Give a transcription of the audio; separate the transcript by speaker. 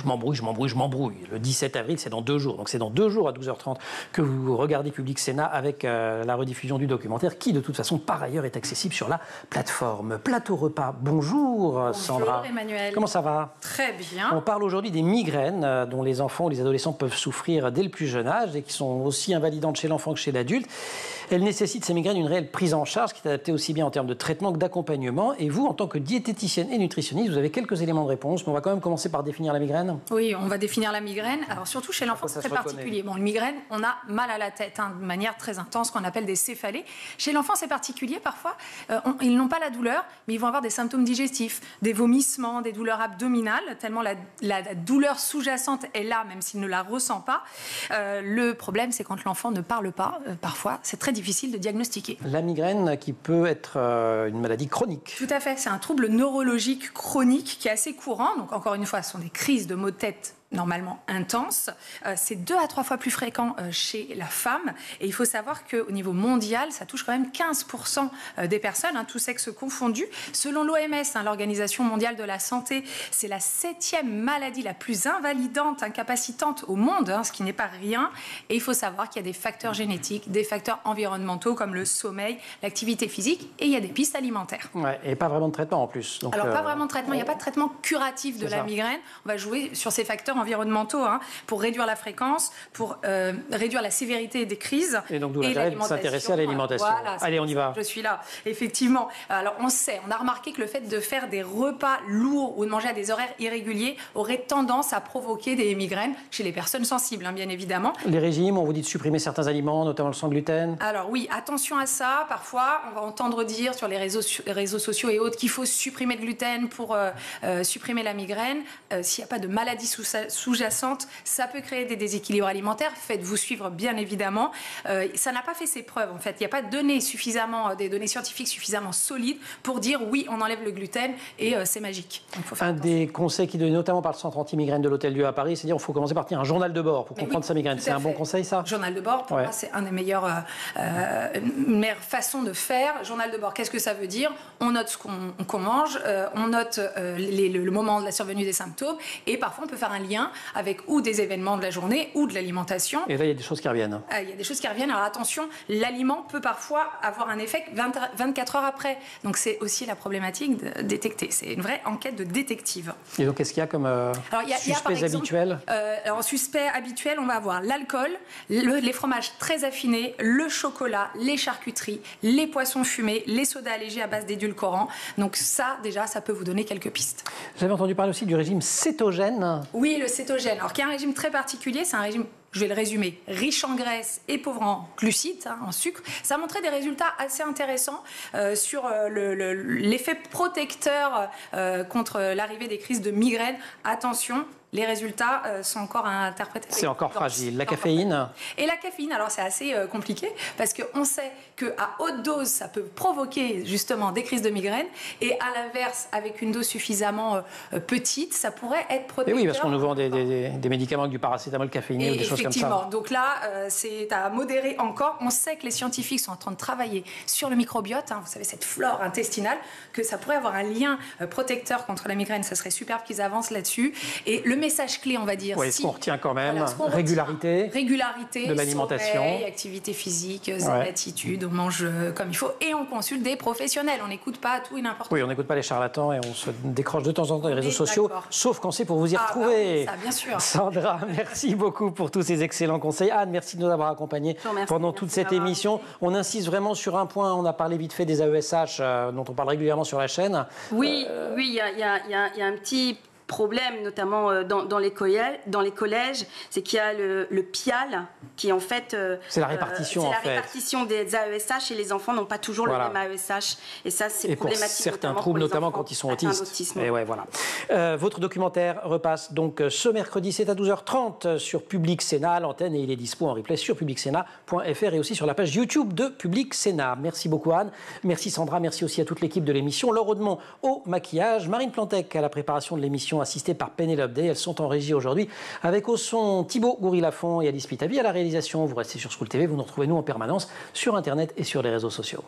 Speaker 1: je m'embrouille. Le 17 avril, c'est dans 2 jours. Donc c'est dans 2 jours à 12h30 que vous regardez Public Sénat avec la rediffusion du documentaire qui, de toute façon, par ailleurs, est accessible sur la plateforme. Plateau repas. Bonjour Sandra.
Speaker 2: Bonjour Emmanuel.
Speaker 1: Comment ça va?
Speaker 2: Très bien.
Speaker 1: On parle aujourd'hui des migraines dont les enfants ou les adolescents peuvent souffrir dès le plus jeune âge et qui sont aussi invalidantes chez l'enfant que chez l'adulte. Elles nécessitent, ces migraines, une réelle prise en charge qui est adaptée aussi bien en termes de traitement que d'accompagnement. Et vous, en tant que diététicienne et nutritionniste, vous avez quelques éléments de réponse. Mais on va quand même commencer par définir la migraine.
Speaker 2: Oui, on va définir la migraine. Alors surtout chez l'enfant, c'est très particulier. Bon, une migraine, on a mal à la tête, de manière très intense, qu'on appelle des céphalées. Chez l'enfant, c'est particulier. Parfois, ils n'ont pas la douleur, mais ils vont avoir des symptômes digestifs, des vomissements, des douleurs abdominales, tellement la douleur sous-jacente est là, même s'il ne la ressent pas. Le problème, c'est quand l'enfant ne parle pas. Parfois, c'est très difficile de diagnostiquer.
Speaker 1: La migraine qui peut être une maladie chronique.
Speaker 2: Tout à fait, c'est un trouble neurologique chronique qui est assez courant. Donc encore une fois, ce sont des crises de maux de tête normalement intenses. C'est 2 à 3 fois plus fréquent chez la femme. Et il faut savoir qu'au niveau mondial, ça touche quand même 15% des personnes, tous sexes confondus. Selon l'OMS, l'Organisation mondiale de la santé, c'est la 7e maladie la plus invalidante, incapacitante au monde, ce qui n'est pas rien. Et il faut savoir qu'il y a des facteurs génétiques, des facteurs environnementaux comme le sommeil, l'activité physique, et il y a des pistes alimentaires.
Speaker 1: Ouais, et pas vraiment de traitement en plus. Donc,
Speaker 2: alors pas vraiment de traitement, il n'y a pas de traitement curatif de la migraine. On va jouer sur ces facteurs environnementaux pour réduire la fréquence, pour réduire la sévérité des crises.
Speaker 1: Et donc d'où l'intérêt de s'intéresser à l'alimentation.
Speaker 2: Voilà,
Speaker 1: allez, on y va.
Speaker 2: Je suis là, effectivement. Alors on a remarqué que le fait de faire des repas lourds ou de manger à des horaires irréguliers aurait tendance à provoquer des migraines chez les personnes sensibles, bien évidemment.
Speaker 1: Les régimes, on vous dit de supprimer certains aliments, notamment le sans gluten.
Speaker 2: Alors oui, attention à ça. Parfois, on va entendre dire sur les réseaux sociaux et autres qu'il faut supprimer le gluten pour supprimer la migraine. S'il n'y a pas de maladie sous-jacente, ça peut créer des déséquilibres alimentaires. Faites-vous suivre, bien évidemment. Ça n'a pas fait ses preuves, en fait. Il n'y a pas de des données scientifiques suffisamment solides pour dire oui, on enlève le gluten et c'est magique. Donc, faut faire attention.
Speaker 1: Des conseils qui donnent notamment par le centre anti-migraine de l'Hôtel-Dieu à Paris, c'est-à-dire qu'il faut commencer par tenir un journal de bord pour comprendre sa migraine. C'est un bon conseil, ça?
Speaker 2: Journal de bord, pour moi, c'est une meilleure façon de faire. Journal de bord, qu'est-ce que ça veut dire? On note ce qu'on mange, on note le moment de la survenue des symptômes, et parfois on peut faire un lien avec ou des événements de la journée ou de l'alimentation.
Speaker 1: Et là, il y a des choses qui reviennent.
Speaker 2: Il y a des choses qui reviennent. Alors attention, l'aliment peut parfois avoir un effet 24 heures après. Donc c'est aussi la problématique de détecter. C'est une vraie enquête de détective.
Speaker 1: Et donc, qu'est-ce qu'il y a comme suspects habituels?
Speaker 2: Alors, suspects habituels, on va avoir l'alcool, les fromages très affinés, le chocolat, les charcuteries, les poissons fumés, les sodas allégés à base d'édulcorants. Donc ça, déjà, ça peut vous donner quelques pistes.
Speaker 1: J'avais entendu parler aussi du régime cétogène.
Speaker 2: Oui, le cétogène. Alors, qui est un régime très particulier, c'est un régime, je vais le résumer, riche en graisse et pauvre en glucides, en sucre. Ça a montré des résultats assez intéressants sur l'effet protecteur contre l'arrivée des crises de migraine. Attention, les résultats sont encore à interpréter.
Speaker 1: C'est encore fragile. La caféine?
Speaker 2: Et la caféine, alors c'est assez compliqué parce qu'on sait qu'à haute dose, ça peut provoquer justement des crises de migraine, et à l'inverse, avec une dose suffisamment petite, ça pourrait être protecteur.
Speaker 1: Et oui, parce qu'on nous vend des médicaments avec du paracétamol caféiné ou des choses comme ça.
Speaker 2: Effectivement. Donc là, c'est à modérer encore. On sait que les scientifiques sont en train de travailler sur le microbiote, vous savez, cette flore intestinale, que ça pourrait avoir un lien protecteur contre la migraine. Ça serait superbe qu'ils avancent là-dessus. Et le message clé, on va dire,
Speaker 1: ce qu'on retient quand même, régularité de l'alimentation,
Speaker 2: sommeil, activité physique, attitude, on mange comme il faut, et on consulte des professionnels. On n'écoute pas tout et n'importe quoi.
Speaker 1: Oui, on n'écoute pas les charlatans et on se décroche de temps en temps des réseaux sociaux, sauf quand c'est pour vous y retrouver.
Speaker 2: Ça, bien sûr.
Speaker 1: Sandra, merci beaucoup pour tous ces excellents conseils. Anne, merci de nous avoir accompagnés pendant toute cette émission. On insiste vraiment sur un point. On a parlé vite fait des AESH dont on parle régulièrement sur la chaîne.
Speaker 3: Oui, il y a un petit problème, notamment dans les collèges, c'est qu'il y a le PIAL qui en fait...
Speaker 1: c'est la répartition
Speaker 3: répartition des AESH, et les enfants n'ont pas toujours le même AESH. Et ça, c'est problématique.
Speaker 1: Et pour certains troubles, notamment quand ils sont autistes. Et voilà. Votre documentaire repasse donc ce mercredi, c'est à 12h30 sur Public Sénat, l'antenne, et il est dispo en replay sur publicsénat.fr et aussi sur la page YouTube de Public Sénat. Merci beaucoup Anne, merci Sandra, merci aussi à toute l'équipe de l'émission. Laure Audemont au maquillage, Marine Plantec à la préparation de l'émission, assistée par Pénélope Day. Elles sont en régie aujourd'hui avec au son Thibaut Goury-Lafont et Alice Pitavi à la réalisation. Vous restez sur School TV, vous nous retrouvez nous en permanence sur Internet et sur les réseaux sociaux.